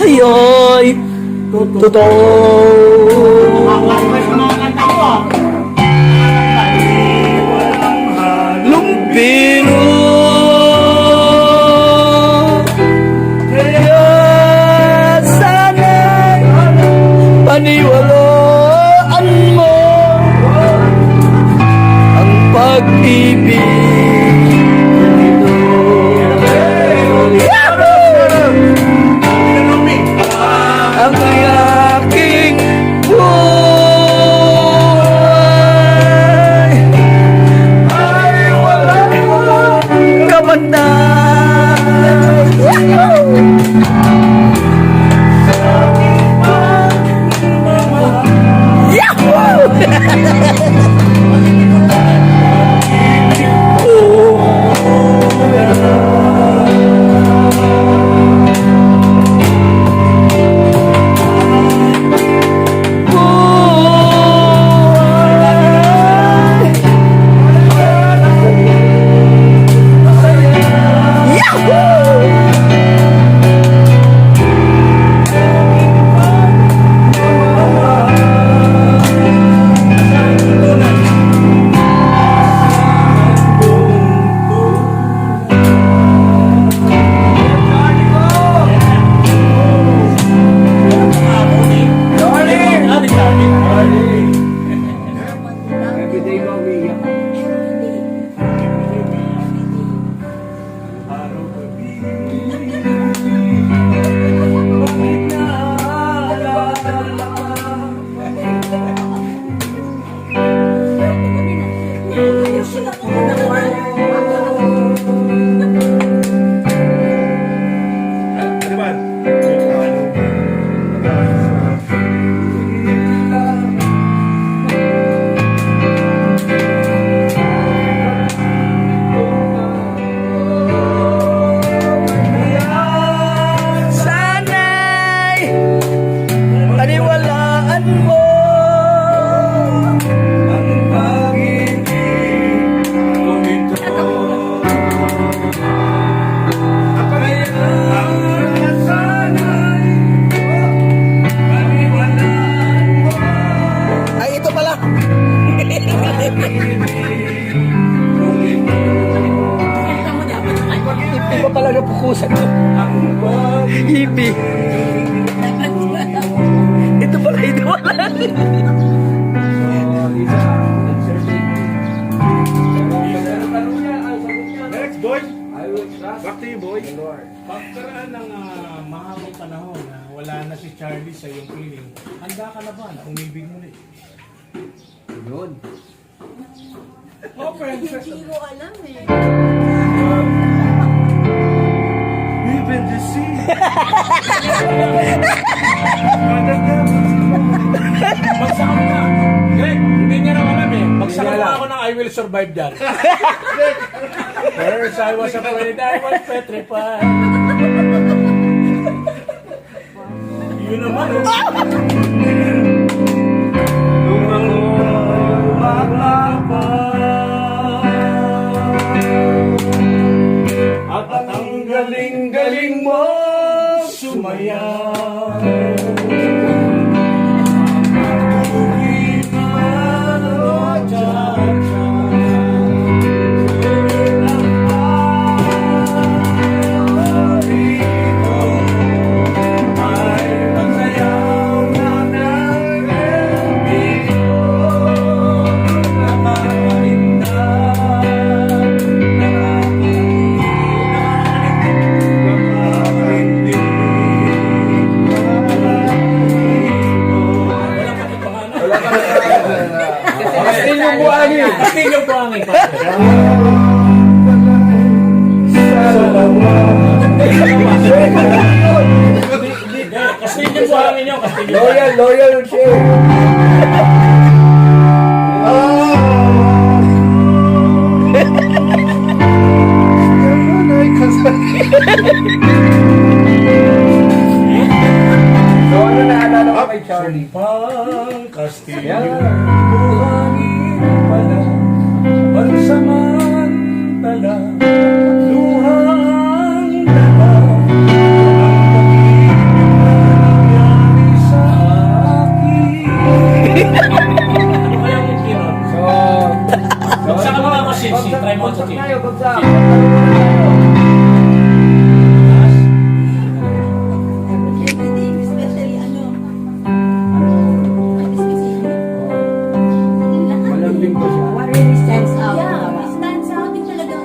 sa'yo'y totoo. Lumpino kaya sana'y paniwalaan mo ang pag-ibig nito. Ang aking buhay ay walang kamandag. Paniwalaan mo ang pag-ibig ko ito. Kaya sana'y paniwalaan mo. Ay, ito pala. Ipi pa pala napukusan ko. Ipi. Ito pala, ito pala. Next, boy. Back to you, boy. Pagkaraan ng mahabang panahon na wala na si Charlie sa iyong piling, handa ka na ba na umibig muli? Yun. Oh, princess. Hindi ko alam eh. Even the sea. Magsakap na. Greg, hindi niya naman alam eh. Magsakap na ako ng I Will Survive dyan. First I was afraid, I was petrified. Yun naman oh. At ang galing-galing mo sumayaw. Kastilyong buhangin. Kastilyong buhangin. Kastilyong buhangin yun. Loyal, loyal siya. So ano naalala ko kay Charlie? Pang Kastilyong buhangin pala, pansamantala, luhang dala, ang Bagsak Okay. tayo, bagsak. Okay. Everything, especially specific. Lahat. Malambing ko siya. What really stands out? Yeah, stands out yung talagang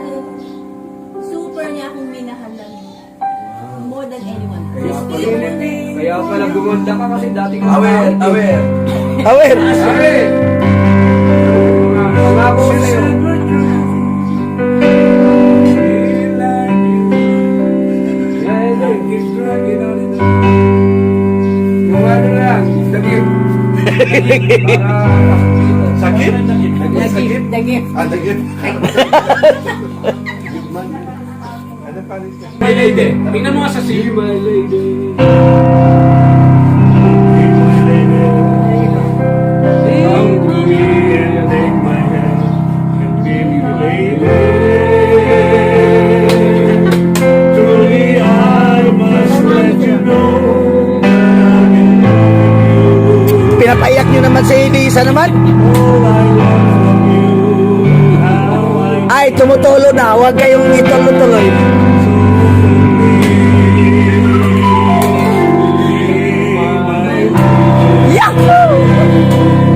super niya akong minahal lang. More than anyone. Kaya pala gumanda ka kasi dati ka Aware. Aware. Pangako ko sa'yo. Kung ano lang, dagib. Sakit? Sakit? The gift. Ah, dagit. Ano pa rin ka? My lady. Tingnan mo nga sa scene. My lady. Pinapaiyak nyo naman si Lisa naman. Ay, tumutulo na. Huwag kayong ituloy-tuloy. Yahoo!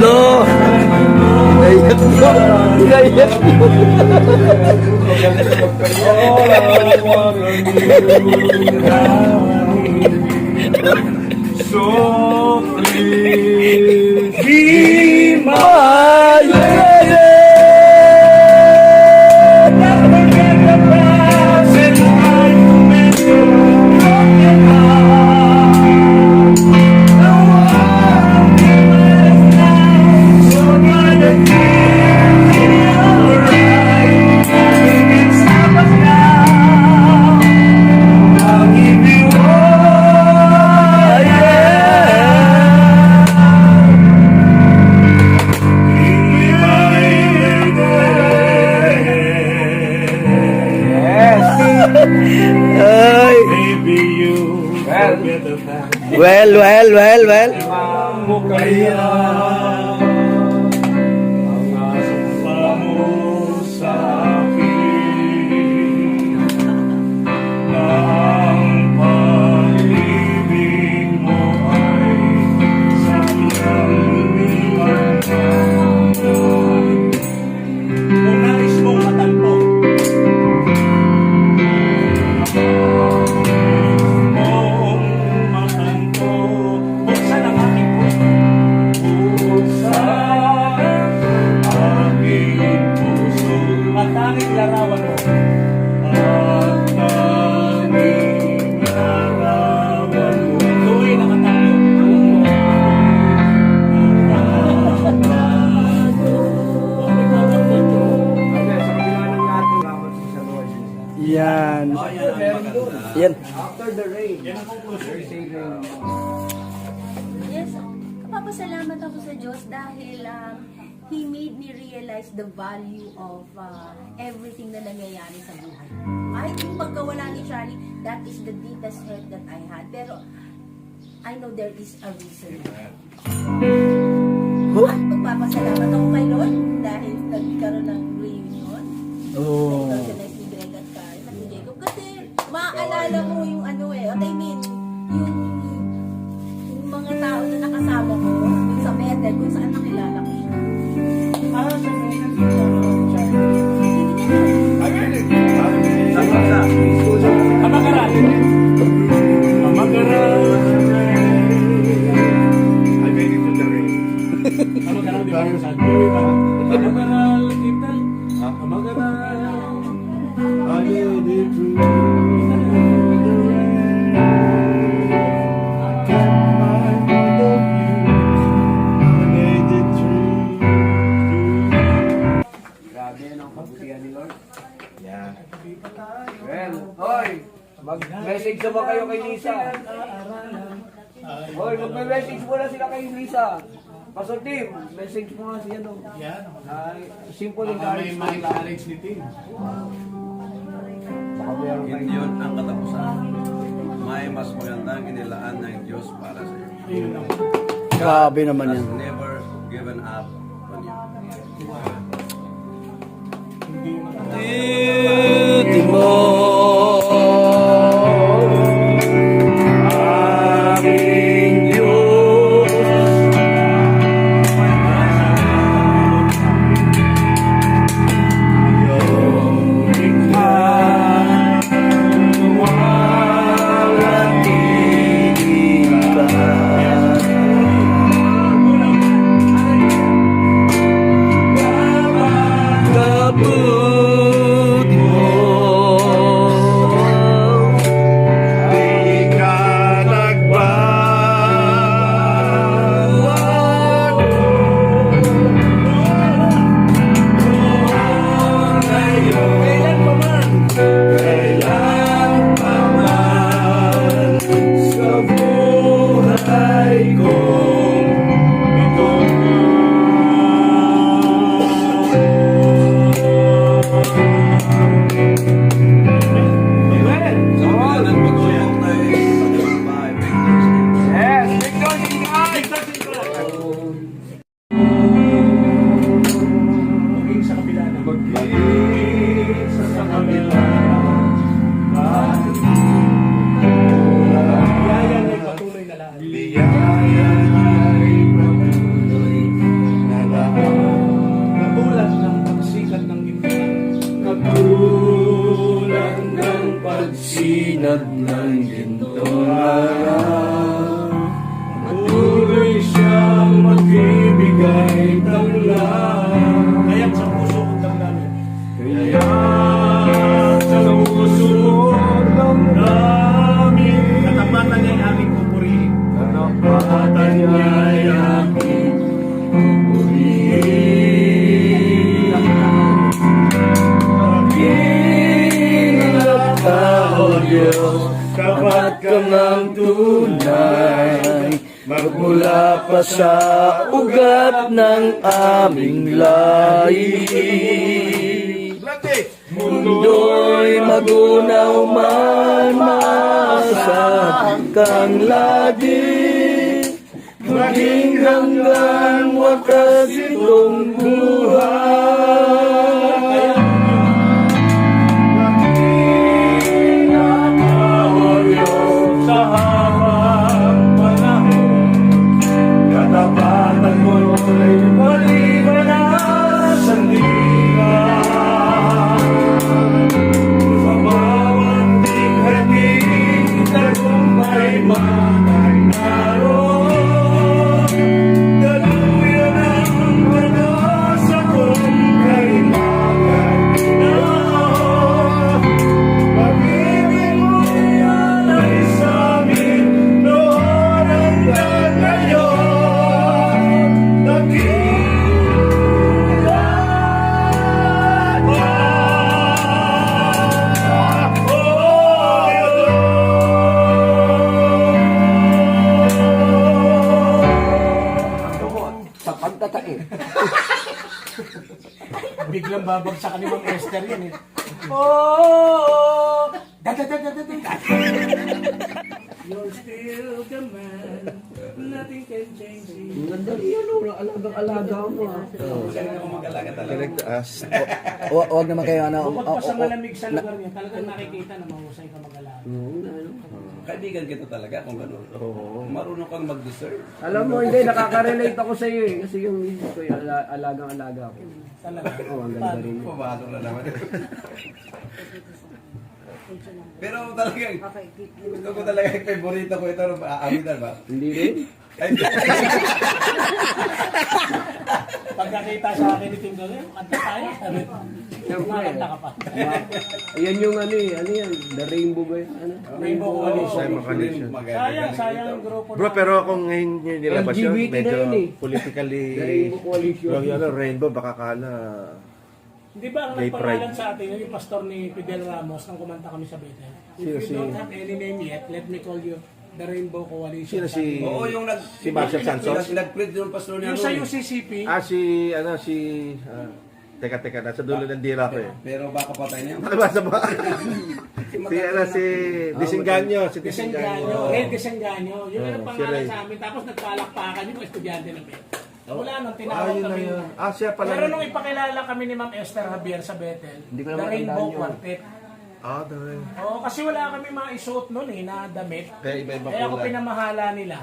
Lo! Naiyak nyo. Naiyak nyo. Be My lady! Ay. Well. mo kaya ang asumpa mo sa akin na ang pag-ibig mo ay sakyang lumipad. Kung nais mong matanto buksan ang aking puso. Buksan ang aking puso. At tanging larawan mo. At tanging larawan mo. Tuloy na katayo. Yan. Yan. After the rain. Yan ang conclusion. Yes, papasalamat ako sa Diyos dahil He made me realize the value of everything na nangyayari sa buhay. Kahit yung pagkawala ni Charlie, that is the deepest hurt that I had. Pero I know there is a reason. At magpapasalamat ako kay Lord dahil nagkaroon ng reunion. Oh. Nag-organize ni Greg at si Jacob. Kasi maaalala mo yung ano what I mean, yung mga tao na nakasama ko dun sa Bethel kung saan nakilala ko siya. Ah, sa mga Amagaran. I made it to the rain. Amagaran, di ba? Amagaran, kita. Amagaran. I made it to the rain. I kept my hold of you. I made it through. Grabe yan ang kabutihan ni Lord. Yeah. Well, hoy, mag-message naman kayo kay Lisa. Hoy, mag-message muna sila kay Lisa. Pastor Tim, message mo nga siya no. Yan. Ay, simple May encouragement lang. marriage ni Tim. Baka meron Hindi kayo. yun ang katapusan. ay mas magandang inilaan ng Diyos para sa iyo. Ayun lang. Grabe naman Has yan. never given up on you. Hindi yun ang Aming Diyos. Iyong ika'y walang titigan. Kabut mo, di ka nagbabago. Kailan pa man sa buhay ko ito. Sa kabila ng pagsubok tayo ay matagumpay. Yes, victory in God! maging sa kabila na. Sa kabila. Biyaya niya'y patuloy na lahat. Biyaya ay patuloy na lahat. Katulad ng pagsikat ng ginto. Katulad ng pagsinag ng ginto na patuloy siyang magbibigay ng lahat. Kaya't sa puso kong damdamin. Kaya sa puso ng namin, Katapatan niya'y aming pupurihin. katapatan niya'y aking pupurihin. Aking tao Diyos, tapat ka ng tunay, magmula pa sa ugat ng aming lahi. Mundo'y magunaw man, maasa kang lagi, maging hanggang wakas itong buhay. Sa habang panahon, katapatan mo'y maliban na sandigan. Sa bawat tinghaling tagumpay man ay naroon. Daluyan ang pag-asa kong kailangan na pag-ibig mo'y alay sa amin noon hanggang ngayon. Sa pagtatae. Biglang babagsakan ni Mang Esther yan eh. Oh! You're still the man. Nothing can change you. Ang ganda yan, alagang-alaga mo ah. Huwag naman kayo ano. Bukod pa sa malamig sa lugar niya, talagang nakikita na mahusay ka mag-alaga. Kaibigan kita talaga kung gano'n. Marunong kang mag-deserve. Alam mo, hindi, nakaka-relate ako sa iyo eh. Kasi yung misis ko, yung alagang-alaga ko. Talaga. Oo, ang ganda rin. Pumasok na naman. Pero talagang, ito ko talaga yung favorito ko ito. Aamitan ba? Hindi rin? Ay, Pagkakita sa akin ni Tim Gawin, kanta tayo. Sabi, Siyempre. kumakanta ka pa. Ayan yung ano eh, ano yan? The Rainbow ba yun? Ano? Rainbow Coalition. maganda. Sayang ang grupo Bro, pero kung ngayon nyo nilabas yun, LGBT na medyo yun eh. politically... The Rainbow Coalition. Yung rainbow, baka kala... Hindi ba ang Gay nagpangalan pride. sa atin, yung pastor ni Fidel Ramos nang kumanta kami sa Bethel? Sino If you don't have any name yet, let me call you the Rainbow Coalition. Sino si... Oo, yung Si Marshall Santos? Nag-print yung pastor niya. Yung sa noon. UCCP, Ah, si... Ano, si... Teka, nasa dulo ng dila ko eh. Pero baka patay na yan. Nabasa ba? si Disenganyo. Si Desenganyo, Disenganyo. Red Desenganyo. Yun ang si pangalan Ray. sa amin. Tapos nagpalakpakan yung mga estudyante ng Bethel. Wala nang Ah, tinawag yun na kami. yun. Ah, siya pala. Pero nung ipakilala kami ni Ma'am Esther Javier sa Bethel, Hindi ko na The matandaan Rainbow yun. Quartet. Ah, dahil. Oo, kasi wala kami maisuot noon na damit. Kaya iba-iba Kaya ako kulay. pinamahala nila.